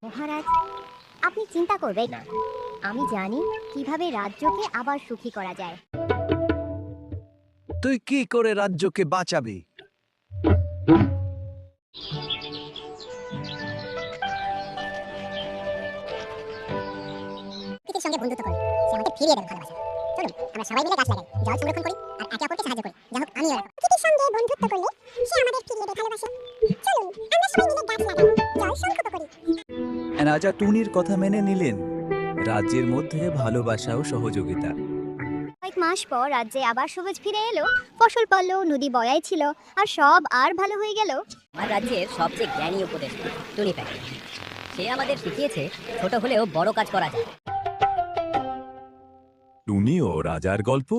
মহারাজ, আপনি চিন্তা করবেন না। আমি জানি কিভাবে রাজ্যকে আবার সুখী করা যায়। তুই কি করে রাজ্যকে বাঁচাবি? প্রকৃতির সঙ্গে বন্ধুত্ব করি, সে আমাকে ফিরিয়ে দেবে ভালোবাসা। চলুন আমরা সবাই মিলে গাছ লাগাই, জল সংরক্ষণ করি আর একে অপরকে সাহায্য করি। যাই হোক, আমিও প্রকৃতির সঙ্গে বন্ধুত্ব করলে সে আমাদের ফিরিয়ে দেবে ভালোবাসা। চলুন আমরা সবাই মিলে গাছ লাগাই, জল সংরক্ষণ করি। রাজা টুনির কথা মেনে নিলেন। রাজ্যের মধ্যে ভালোবাসা ও সহযোগিতা। কয়েক মাস পর রাজ্যে আবার সবুজ ফিরে এলো, ফসল ফলল, নদী বয়াই ছিল, আর সব আর ভালো হয়ে গেল। আমার রাজ্যের সবচেয়ে জ্ঞানী উপদেষ্টা টুনি প্যাকেট। সে আমাদের শিখিয়েছে ছোট হলেও বড় কাজ করা যায়। টুনি ও রাজার গল্প।